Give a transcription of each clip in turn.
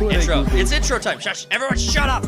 on, intro. It's intro time. Shush. Everyone shut up.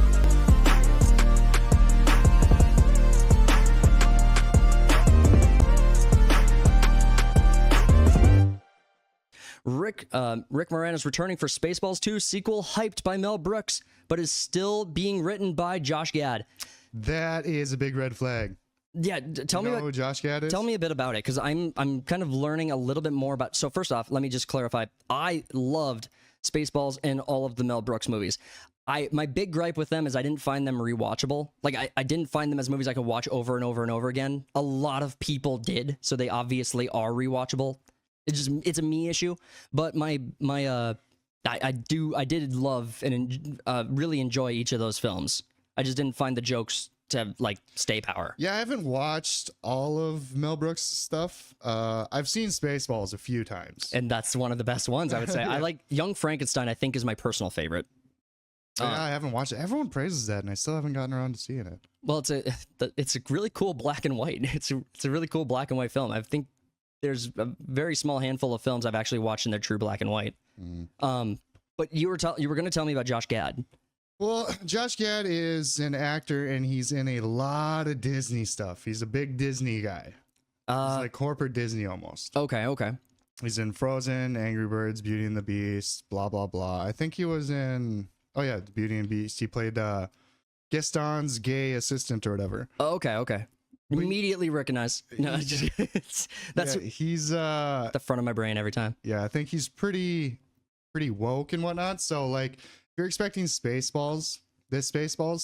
Rick Moranis returning for Spaceballs 2 sequel, hyped by Mel Brooks, but is still being written by Josh Gad. That is a big red flag. Yeah, tell me who Josh Gad is? Tell me a bit about it, because I'm kind of learning a little bit more about. So first off, let me just clarify. I loved Spaceballs and all of the Mel Brooks movies. My big gripe with them is I didn't find them rewatchable. Like I didn't find them as movies I could watch over and over and over again. A lot of people did, so they obviously are rewatchable. It's a me issue, but I did love and really enjoy each of those films. I just didn't find the jokes to have, like, stay power. Yeah, I haven't watched all of Mel Brooks' stuff. I've seen Spaceballs a few times, and that's one of the best ones, I would say. Yeah. I like Young Frankenstein. I think is my personal favorite. Yeah, I haven't watched it. Everyone praises that, and I still haven't gotten around to seeing it. Well, it's a really cool black and white. It's a really cool black and white film. I think there's a very small handful of films I've actually watched in their true black and white. But you were going to tell me about Josh Gad. Well, Josh Gad is an actor, and he's in a lot of Disney stuff. He's a big Disney guy. He's like corporate Disney almost. Okay. He's in Frozen, Angry Birds, Beauty and the Beast, blah, blah, blah. I think he was in, Beauty and the Beast. He played Gaston's gay assistant or whatever. Oh, okay. Immediately recognize. No, he's the front of my brain every time. Yeah, I think he's pretty woke and whatnot. So, like, if you're expecting Spaceballs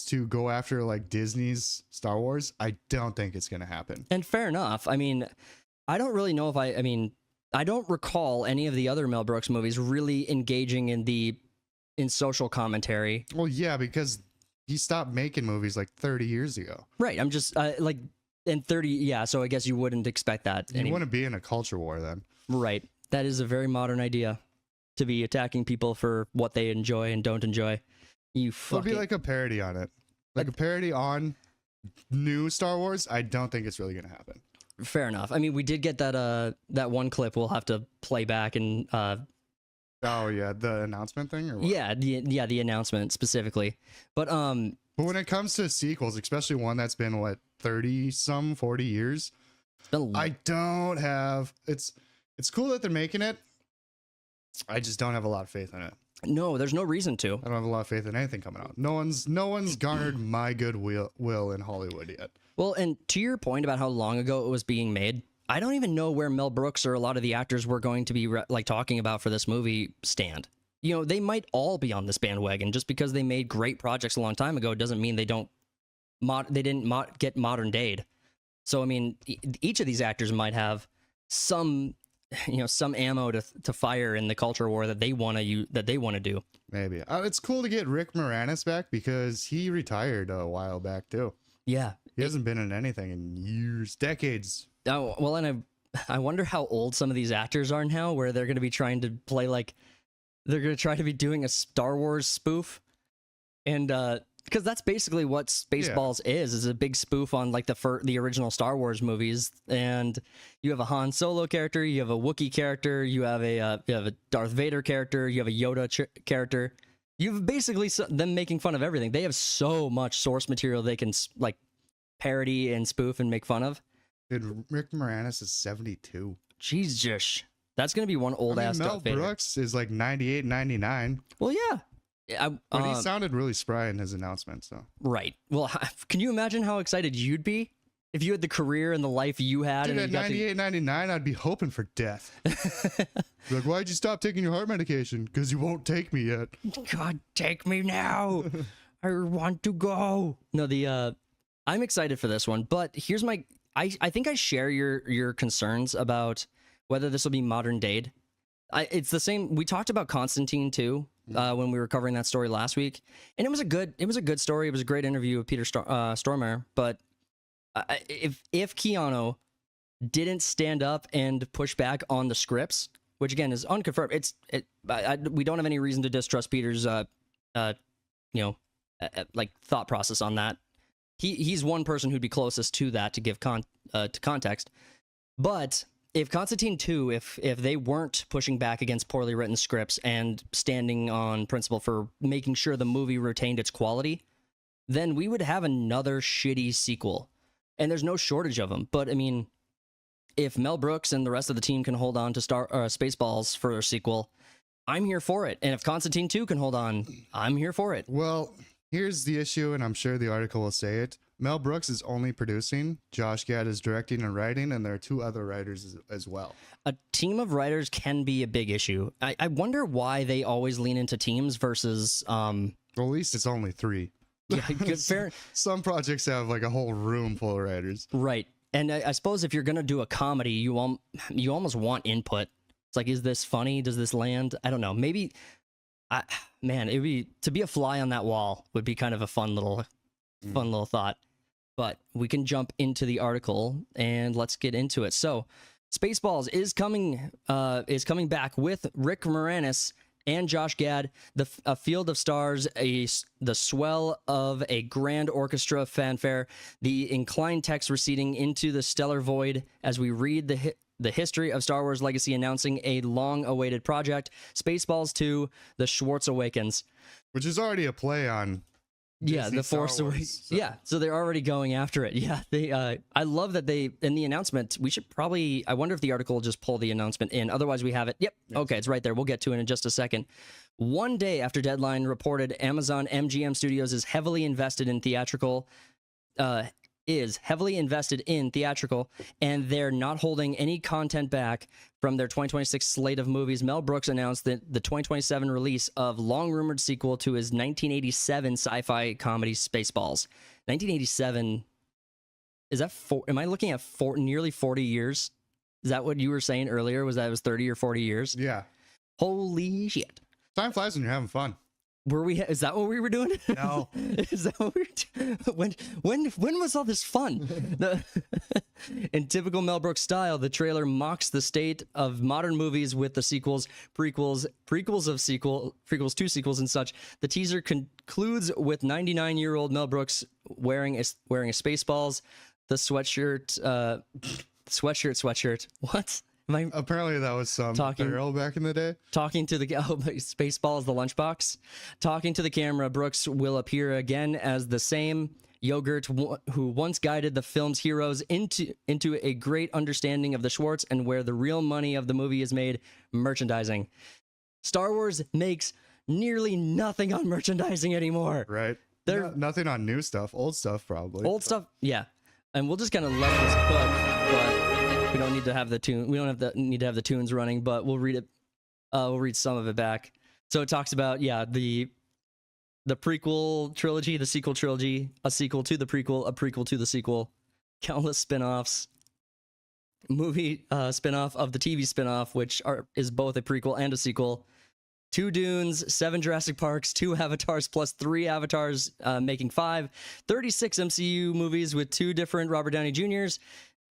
to go after like Disney's Star Wars, I don't think it's gonna happen. And fair enough. I mean, I don't really know if I don't recall any of the other Mel Brooks movies really engaging in social commentary. Well, yeah, because he stopped making movies like 30 years ago. Right. I'm just in 30, yeah, so I guess you wouldn't expect that. You wouldn't be in a culture war then. Right. That is a very modern idea, to be attacking people for what they enjoy and don't enjoy. It'd be like a parody on it. Like a parody on new Star Wars, I don't think it's really going to happen. Fair enough. I mean, we did get that one clip we'll have to play back and... oh, yeah, the announcement thing? Or what? Yeah, the announcement specifically. But when it comes to sequels, especially one that's been, 30-some, 40 years, I don't have... It's cool that they're making it. I just don't have a lot of faith in it. No, there's no reason to. I don't have a lot of faith in anything coming out. No one's garnered my goodwill in Hollywood yet. Well, and to your point about how long ago it was being made, I don't even know where Mel Brooks or a lot of the actors we're going to be talking about for this movie stand. You know, they might all be on this bandwagon. Just because they made great projects a long time ago doesn't mean they didn't get modern dayed. So I mean, each of these actors might have some ammo to fire in the culture war that they want to do. Maybe it's cool to get Rick Moranis back because he retired a while back too. Yeah, he hasn't been in anything in years, decades. Oh well, and I wonder how old some of these actors are now, where they're going to be trying to play they're going to try to be doing a Star Wars spoof, and because that's basically what Spaceballs is a big spoof on the original Star Wars movies. And you have a Han Solo character, you have a Wookiee character, you have a Darth Vader character, you have a Yoda character. You've basically them making fun of everything. They have so much source material they can parody and spoof and make fun of. Dude, Rick Moranis is 72. Jesus, that's gonna be one old ass Mel Darth Vader. Brooks is 98, 99. Well, yeah. But he sounded really spry in his announcement, so. Right. Well, can you imagine how excited you'd be if you had the career and the life you had? Dude, and at 98, 99, I'd be hoping for death. Like, why'd you stop taking your heart medication? Because you won't take me yet. God, take me now. I want to go. No, I'm excited for this one, but here's my... I think I share your concerns about whether this will be modern day. It's the same. We talked about Constantine too when we were covering that story last week, and it was a good story. It was a great interview with Peter Stormare. But if Keanu didn't stand up and push back on the scripts, which again is unconfirmed, we don't have any reason to distrust Peter's thought process on that. He's one person who'd be closest to that to give to context. But if Constantine 2, if they weren't pushing back against poorly written scripts and standing on principle for making sure the movie retained its quality, then we would have another shitty sequel. And there's no shortage of them. But I mean, if Mel Brooks and the rest of the team can hold on to Spaceballs for a sequel, I'm here for it. And if Constantine 2 can hold on, I'm here for it. Well, here's the issue, and I'm sure the article will say it. Mel Brooks is only producing, Josh Gad is directing and writing, and there are 2 other writers as well. A team of writers can be a big issue. I wonder why they always lean into teams versus... Well, at least it's only 3. Yeah, good, fair. Some projects have like a whole room full of writers. Right. And I suppose if you're going to do a comedy, you almost want input. It's like, is this funny? Does this land? I don't know. Maybe... man, it would be... To be a fly on that wall would be kind of a fun little thought. But we can jump into the article and let's get into it. So, Spaceballs is coming back with Rick Moranis and Josh Gad, a field of stars, the swell of a grand orchestra fanfare, the inclined text receding into the stellar void as we read the history of Star Wars Legacy announcing a long-awaited project, Spaceballs 2: The Schwartz Awakens. Which is already a play on... Yeah, Disney the Force Awakens. So. Yeah, so they're already going after it. Yeah, they. I love that they in the announcement. We should probably. I wonder if the article will just pull the announcement in. Otherwise, we have it. Yep. Yes. Okay, it's right there. We'll get to it in just a second. One day after Deadline reported, Amazon MGM Studios is heavily invested in theatrical. And they're not holding any content back from their 2026 slate of movies. Mel Brooks announced that the 2027 release of long-rumored sequel to his 1987 sci-fi comedy Spaceballs. 1987, is that am I looking at nearly 40 years? Is that what you were saying earlier? Was that it was 30 or 40 years? Yeah. Holy shit. Time flies when you're having fun. Were we? Is that what we were doing? No. Is that what we were doing? When was all this fun? In typical Mel Brooks style, the trailer mocks the state of modern movies with the sequels, prequels to sequels, and such. The teaser concludes with 99-year-old Mel Brooks wearing a Spaceballs, the sweatshirt. What? Apparently that was some barrel back in the day. Talking to the Spaceballs, the lunchbox. Talking to the camera, Brooks will appear again as the same yogurt who once guided the film's heroes into a great understanding of the Schwartz and where the real money of the movie is made, merchandising. Star Wars makes nearly nothing on merchandising anymore. Right. Nothing on new stuff. Old stuff, probably. Old stuff, yeah. And we'll just kind of let this cook, but... We don't need to have the tune. We don't need to have the tunes running, but we'll read it. We'll read some of it back. So it talks about the prequel trilogy, the sequel trilogy, a sequel to the prequel, a prequel to the sequel, countless spin-offs, movie spin-off of the TV spin-off, which is both a prequel and a sequel. 2 Dunes, 7 Jurassic Parks, 2 Avatars plus 3 Avatars, making 5. 36 MCU movies with 2 different Robert Downey Jr.'s.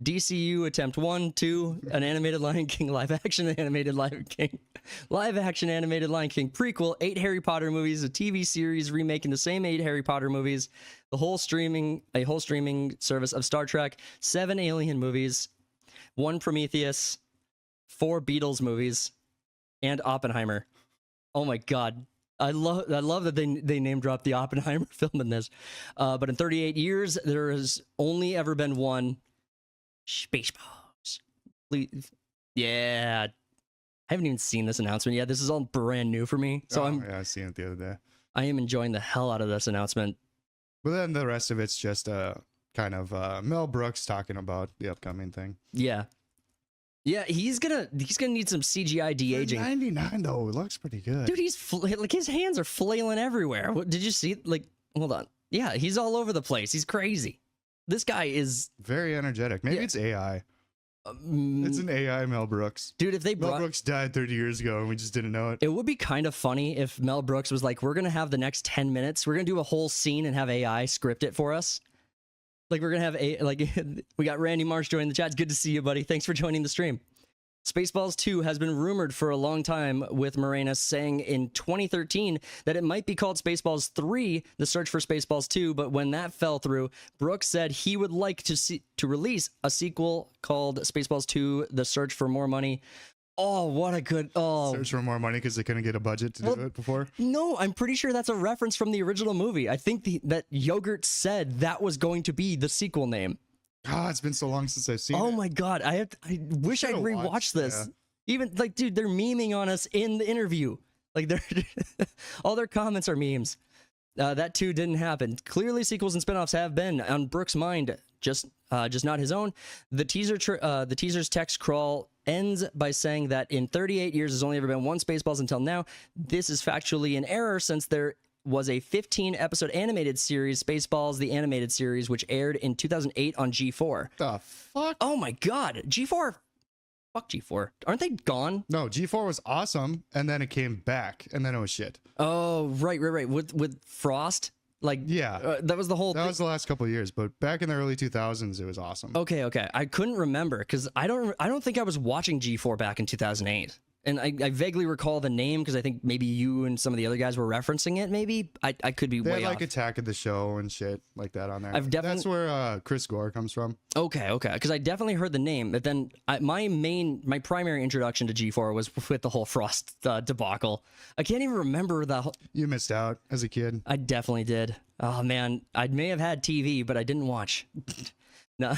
DCU attempt 1, 2, an animated Lion King live action animated Lion King prequel, 8 Harry Potter movies, a TV series remaking the same 8 Harry Potter movies, a whole streaming service of Star Trek, 7 Alien movies, 1 Prometheus, 4 Beatles movies, and Oppenheimer. Oh my God. I love that they name dropped the Oppenheimer film in this. But in 38 years, there has only ever been one Spaceballs. Yeah. I haven't even seen this announcement yet. This is all brand new for me. So I seen it the other day. I am enjoying the hell out of this announcement. But then the rest of it's just kind of Mel Brooks talking about the upcoming thing. Yeah. Yeah, he's gonna need some CGI de-aging. 99 though, it looks pretty good. Dude, he's like his hands are flailing everywhere. Did you see? Like, hold on. Yeah, he's all over the place. He's crazy. This guy is very energetic. Maybe it's AI. It's an AI Mel Brooks. Dude, if Mel Brooks died 30 years ago and we just didn't know it. It would be kind of funny if Mel Brooks was like, we're going to have the next 10 minutes. We're going to do a whole scene and have AI script it for us. Like, we're going to have we got Randy Marsh joining the chat. It's good to see you, buddy. Thanks for joining the stream. Spaceballs 2 has been rumored for a long time, with Moranis saying in 2013 that it might be called Spaceballs 3, The Search for Spaceballs 2, but when that fell through, Brooks said he would like to release a sequel called Spaceballs 2, The Search for More Money. Oh, what a good... Oh. Search for more money because they couldn't get a budget to do it before? No, I'm pretty sure that's a reference from the original movie. I think that Yogurt said that was going to be the sequel name. God, it's been so long since I've seen it. Oh my God, I wish I'd rewatched this. Yeah. Even, like, dude, they're memeing on us in the interview. Like, they're all their comments are memes. That too didn't happen. Clearly, sequels and spinoffs have been on Brooks' mind, just not his own. The teaser's text crawl ends by saying that in 38 years, there's only ever been one Spaceballs until now. This is factually an error, since there was a 15-episode animated series, Spaceballs, the animated series, which aired in 2008 on G4. The fuck? Oh my God, G4. Fuck G4. Aren't they gone? No, G4 was awesome, and then it came back, and then it was shit. Oh, right. With Frost? Like, yeah. That was the whole That was the last couple of years, but back in the early 2000s, it was awesome. Okay. I couldn't remember, because I don't think I was watching G4 back in 2008. And I vaguely recall the name because I think maybe you and some of the other guys were referencing it. Maybe I could be way off. They had like Attack of the Show and shit like that on there. That's where Chris Gore comes from. Okay, because I definitely heard the name, but then my primary introduction to G4 was with the whole Frost debacle. I can't even remember the whole... You missed out as a kid. I definitely did. Oh man, I may have had TV, but I didn't watch. No.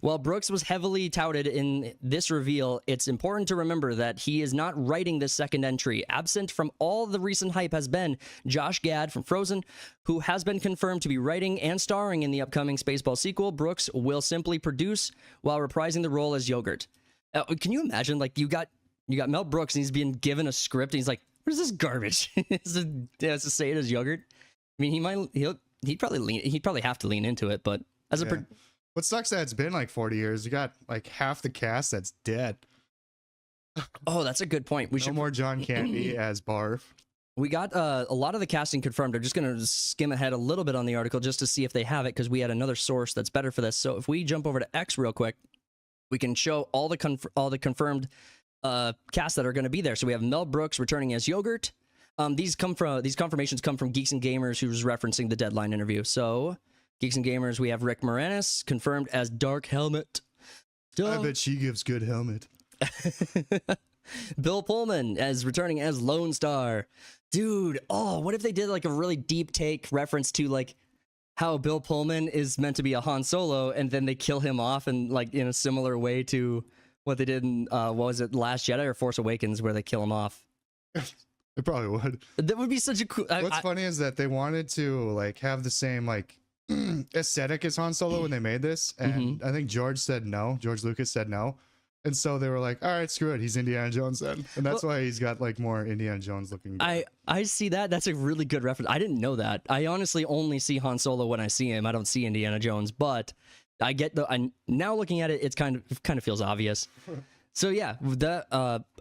While Brooks was heavily touted in this reveal, it's important to remember that he is not writing this second entry. Absent from all the recent hype has been Josh Gad from Frozen, who has been confirmed to be writing and starring in the upcoming Spaceballs sequel. Brooks will simply produce while reprising the role as Yogurt. Can you imagine, like, you got Mel Brooks and he's being given a script and he's like, what is this garbage? Has to say it as Yogurt. I mean, he'd probably have to lean into it, but as a what sucks that it's been like 40 years. You got like half the cast that's dead. Oh, that's a good point. No more John Candy as Barf. We got a lot of the casting confirmed. I'm just going to skim ahead a little bit on the article just to see if they have it, because we had another source that's better for this. So if we jump over to X real quick, we can show all the confirmed cast that are going to be there. So we have Mel Brooks returning as Yogurt. These confirmations come from Geeks and Gamers, who's referencing the Deadline interview. So Geeks and Gamers, we have Rick Moranis confirmed as Dark Helmet. I bet she gives good helmet. Bill Pullman as returning as Lone Star. Dude, what if they did like a really deep take reference to like how Bill Pullman is meant to be a Han Solo, and then they kill him off and like in a similar way to what they did in what was it, Last Jedi or Force Awakens, where they kill him off. It probably would. That would be such a cool... What's funny is that they wanted to like have the same like aesthetic as Han Solo when they made this, and I think George Lucas said no, and so they were like, all right, screw it, he's Indiana Jones then, and that's why he's got like more Indiana Jones looking. I see that. That's a really good reference. I didn't know that. I honestly only see Han Solo when I see him. I don't see Indiana Jones, but I get now looking at it, it kind of feels obvious. So yeah,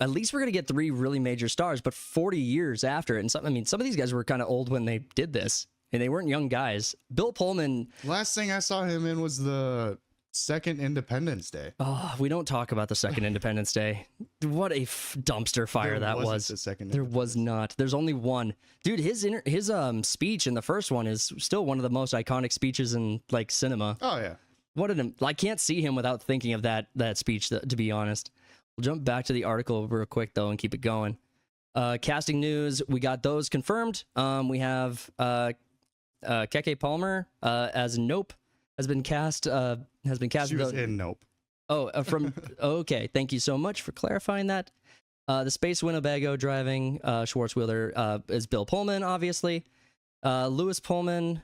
at least we're gonna get 3 really major stars, but 40 years after it, and some of these guys were kind of old when they did this. And they weren't young guys. Bill Pullman... Last thing I saw him in was the second Independence Day. Oh, we don't talk about the second Independence Day. What a dumpster fire that was. There was not. There's only one. Dude, his speech in the first one is still one of the most iconic speeches in like cinema. Oh yeah. I can't see him without thinking of that speech, to be honest. We'll jump back to the article real quick though and keep it going. Casting news, we got those confirmed. We have Keke Palmer as Nope has been cast. She was in Nope. Oh, okay. Thank you so much for clarifying that. The Space Winnebago driving Schwartz Wheeler is Bill Pullman, obviously. Lewis Pullman,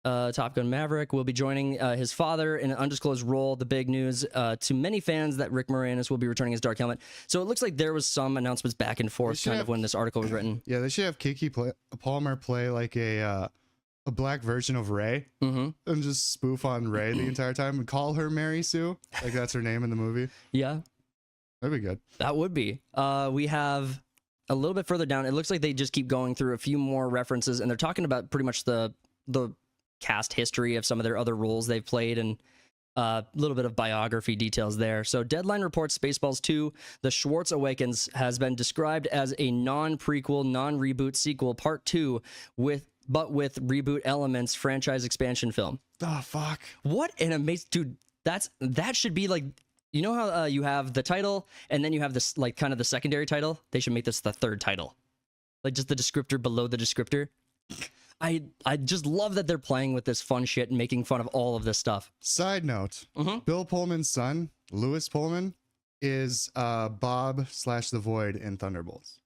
Top Gun Maverick, will be joining his father in an undisclosed role. The big news to many fans that Rick Moranis will be returning as Dark Helmet. So it looks like there was some announcements back and forth kind of when this article was written. Yeah, they should have Keke Palmer play like a black version of Rey and just spoof on Rey the entire time and call her Mary Sue. Like that's her name in the movie. Yeah. That'd be good. That would be. We have a little bit further down. It looks like they just keep going through a few more references, and they're talking about pretty much the cast history of some of their other roles they've played, and little bit of biography details there. So Deadline reports Spaceballs 2, The Schwartz Awakens, has been described as a non-prequel, non-reboot sequel, part 2, with reboot elements franchise expansion film. Oh, fuck. What an amazing... Dude, that should be like... You know how you have the title, and then you have this, like, kind of the secondary title? They should make this the third title. Like, just the descriptor below the descriptor. I just love that they're playing with this fun shit and making fun of all of this stuff. Side note, Bill Pullman's son, Louis Pullman, is Bob/the Void in Thunderbolts.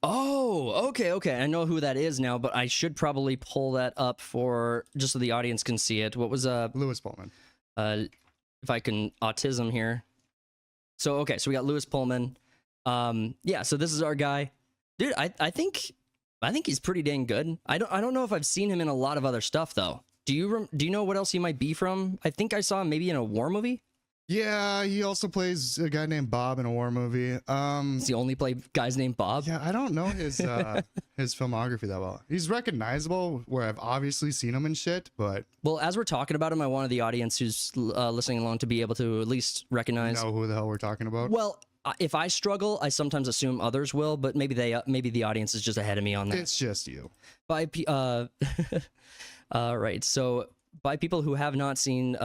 Oh, okay. I know who that is now, but I should probably pull that up for just so the audience can see it. What was Louis Pullman? If I can autism here. So okay, so we got Louis Pullman. Yeah, so this is our guy. Dude, I think he's pretty dang good. I don't know if I've seen him in a lot of other stuff though. Do you know what else he might be from? I think I saw him maybe in a war movie. Yeah, he also plays a guy named Bob in a war movie. Does he only play guys named Bob? Yeah, I don't know his filmography that well. He's recognizable where I've obviously seen him in shit, but... Well, as we're talking about him, I wanted the audience who's listening along to be able to at least recognize... Know who the hell we're talking about? Well, if I struggle, I sometimes assume others will, but maybe the audience is just ahead of me on that. It's just you. Right, so by people who have not seen...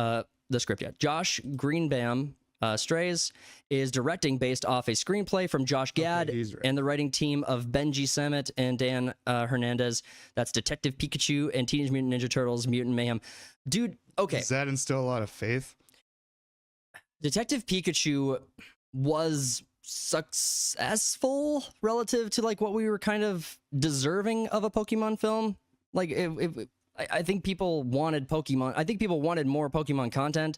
the script yet. Josh Greenbaum Strays is directing based off a screenplay from Josh Gad and the writing team of Benji Sammet and Dan Hernandez. That's Detective Pikachu and Teenage Mutant Ninja Turtles Mutant Mayhem. Dude, okay. Does that instill a lot of faith? Detective Pikachu was successful relative to like what we were kind of deserving of a Pokemon film. Like I think people wanted Pokemon. I think people wanted more Pokemon content,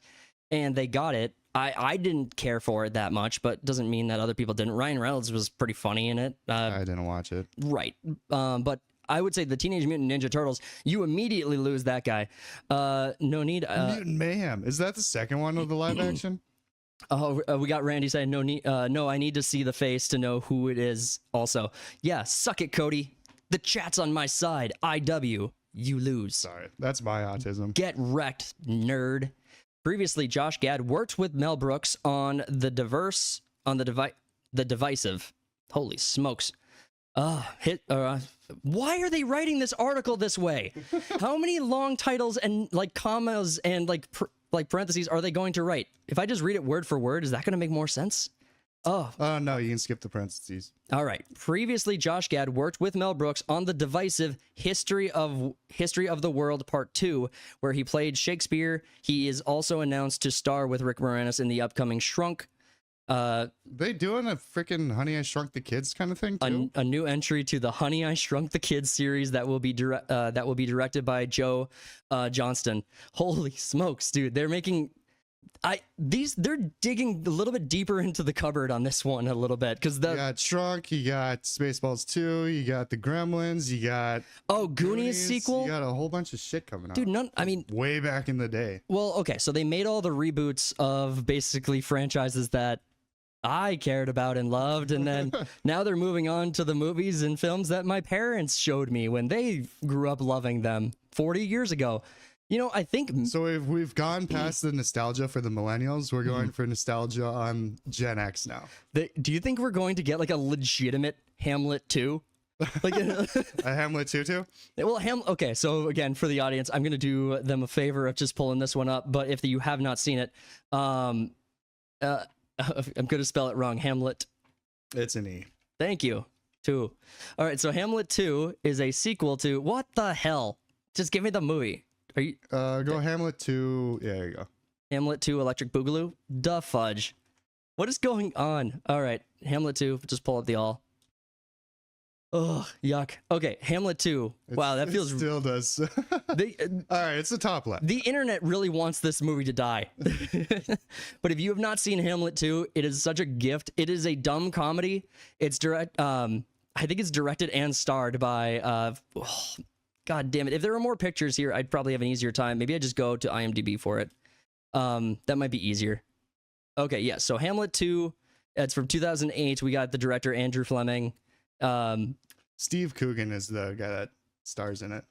and they got it. I didn't care for it that much, but doesn't mean that other people didn't. Ryan Reynolds was pretty funny in it. I didn't watch it. Right. But I would say the Teenage Mutant Ninja Turtles, you immediately lose that guy. No need. Mutant Mayhem. Is that the second one of the live action? Oh, we got Randy saying no need. No, I need to see the face to know who it is. Also, yeah, suck it, Cody. The chat's on my side. IW. You lose. Sorry, that's my autism. Get wrecked, nerd. Previously, Josh Gad worked with Mel Brooks on the divisive. Holy smokes! Why are they writing this article this way? How many long titles and like commas and like parentheses are they going to write? If I just read it word for word, is that going to make more sense? Oh. No, you can skip the parentheses. All right. Previously, Josh Gad worked with Mel Brooks on the divisive History of the World Part 2, where he played Shakespeare. He is also announced to star with Rick Moranis in the upcoming Shrunk. They doing a freaking Honey I Shrunk the Kids kind of thing too? A new entry to the Honey I Shrunk the Kids series that will be directed by Joe Johnston. Holy smokes, dude! They're making. They're digging a little bit deeper into the cupboard on this one a little bit because you got Shrunk, you got Spaceballs 2, you got the Gremlins, you got Goonies sequel. You got a whole bunch of shit coming out. Dude, I mean, way back in the day. Well, okay, so they made all the reboots of basically franchises that I cared about and loved, and then now they're moving on to the movies and films that my parents showed me when they grew up loving them 40 years ago. You know, I think... So we've gone past the nostalgia for the millennials. We're going for nostalgia on Gen X now. Do you think we're going to get like a legitimate Hamlet 2? Like a Hamlet 2 too? Well, okay, so again, for the audience, I'm going to do them a favor of just pulling this one up. But if you have not seen it, I'm going to spell it wrong. Hamlet. It's an E. Thank you. 2. All right, so Hamlet 2 is a sequel to... What the hell? Just give me the movie. Are you go Hamlet 2? Yeah, there you go. Hamlet 2 Electric Boogaloo? Duh fudge. What is going on? All right, Hamlet 2, just pull up the all. Ugh, yuck. Okay, Hamlet 2. Wow, that feels... It still does. All right, it's the top left. The internet really wants this movie to die. But if you have not seen Hamlet 2, it is such a gift. It is a dumb comedy. It's I think it's directed and starred by... God damn it. If there were more pictures here, I'd probably have an easier time. Maybe I just go to IMDb for it. That might be easier. Okay, yeah. So Hamlet 2, it's from 2008. We got the director, Andrew Fleming. Steve Coogan is the guy that stars in it.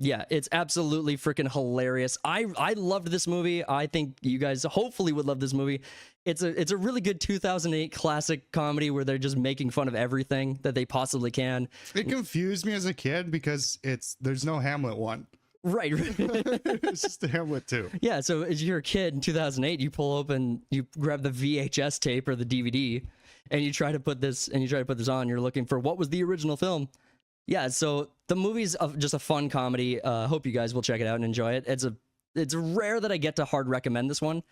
Yeah, it's absolutely freaking hilarious. I loved this movie. I think you guys hopefully would love this movie. It's a really good 2008 classic comedy where they're just making fun of everything that they possibly can. It confused me as a kid because there's no Hamlet 1. Right. It's just the Hamlet 2. Yeah, so as you're a kid in 2008, you pull open, you grab the VHS tape or the DVD, and you try to put this on. You're looking for what was the original film. Yeah, so the movie's just a fun comedy. Hope you guys will check it out and enjoy it. It's rare that I get to hard recommend this one,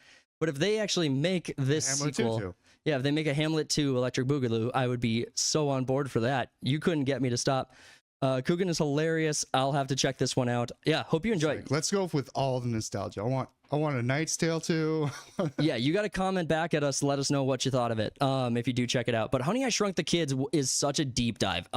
but if they actually make this sequel, if they make a Hamlet 2 Electric Boogaloo, I would be so on board for that. You couldn't get me to stop. Coogan is hilarious. I'll have to check this one out. Yeah, hope you enjoy it. Let's go with all the nostalgia. I want A Knight's Tale too. Yeah, you got to comment back at us. Let us know what you thought of it. If you do check it out. But Honey, I Shrunk the Kids is such a deep dive.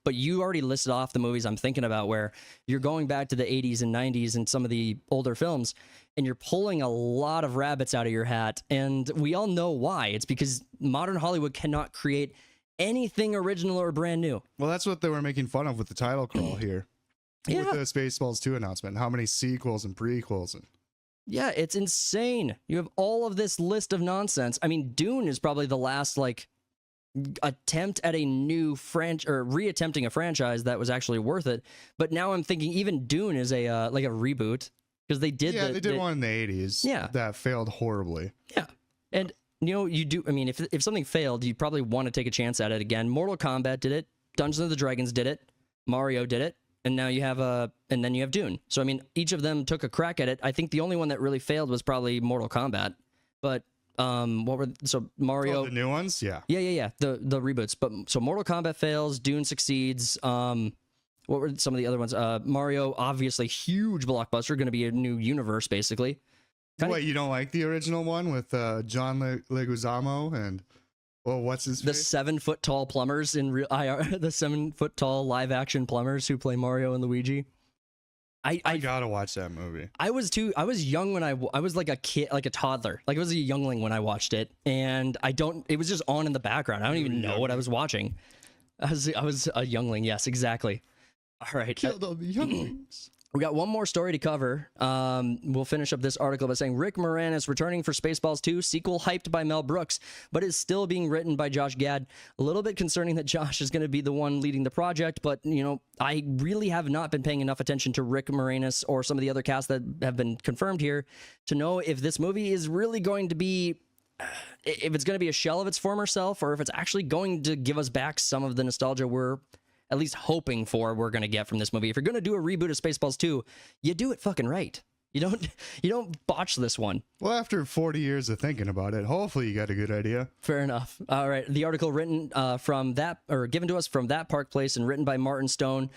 But you already listed off the movies I'm thinking about where you're going back to the 80s and 90s and some of the older films, and you're pulling a lot of rabbits out of your hat. And we all know why. It's because modern Hollywood cannot create anything original or brand new. Well, that's what they were making fun of with the title crawl here. Yeah. With the Spaceballs 2 announcement. How many sequels and prequels. Yeah, it's insane. You have all of this list of nonsense. I mean, Dune is probably the last, like, attempt at a new reattempting a franchise that was actually worth it. But now I'm thinking even Dune is a like a reboot because they did one in the 80s that failed horribly. Yeah. And you know, I mean, if something failed, you probably want to take a chance at it again. Mortal Kombat did it, Dungeons & Dragons did it, Mario did it, and now you have and then you have Dune. So I mean, each of them took a crack at it. I think the only one that really failed was probably Mortal Kombat. But Mario, the new ones, yeah, the reboots. But so Mortal Kombat fails, Dune succeeds. What were some of the other ones? Mario, obviously huge blockbuster, going to be a new universe basically. Wait, you don't like the original one with John Leguizamo and what's his the face? 7 foot tall plumbers in real IR, the 7 foot tall live action plumbers who play Mario and Luigi. I gotta watch that movie. I was young when I was like a kid, like a toddler. Like I was a youngling when I watched it, and it was just on in the background. I don't even know what I was watching. I was a youngling. Yes, exactly. All right. Killed all the younglings. We got one more story to cover. We'll finish up this article by saying Rick Moranis returning for Spaceballs 2, sequel hyped by Mel Brooks, but is still being written by Josh Gad. A little bit concerning that Josh is going to be the one leading the project, but, you know, I really have not been paying enough attention to Rick Moranis or some of the other casts that have been confirmed here to know if this movie is really going to be, if it's going to be a shell of its former self, or if it's actually going to give us back some of the nostalgia we're at least hoping for we're going to get from this movie. If you're going to do a reboot of Spaceballs 2, you do it fucking right. You don't botch this one. Well, after 40 years of thinking about it, hopefully you got a good idea. Fair enough. All right. The article written given to us from That Park Place and written by Martin Stone.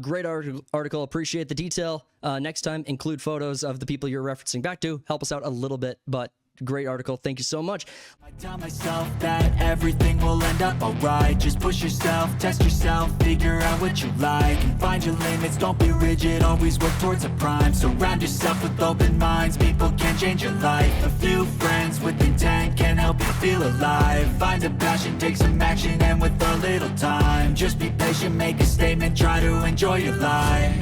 Great article. Appreciate the detail. Next time, include photos of the people you're referencing back to. Help us out a little bit, but great article. Thank you so much. I tell myself that everything will end up alright. Just push yourself, test yourself, figure out what you like, and find your limits. Don't be rigid, always work towards a prime. Surround yourself with open minds, people can change your life. A few friends with intent can help you feel alive. Find a passion, take some action, and with a little time, just be patient, make a statement, try to enjoy your life.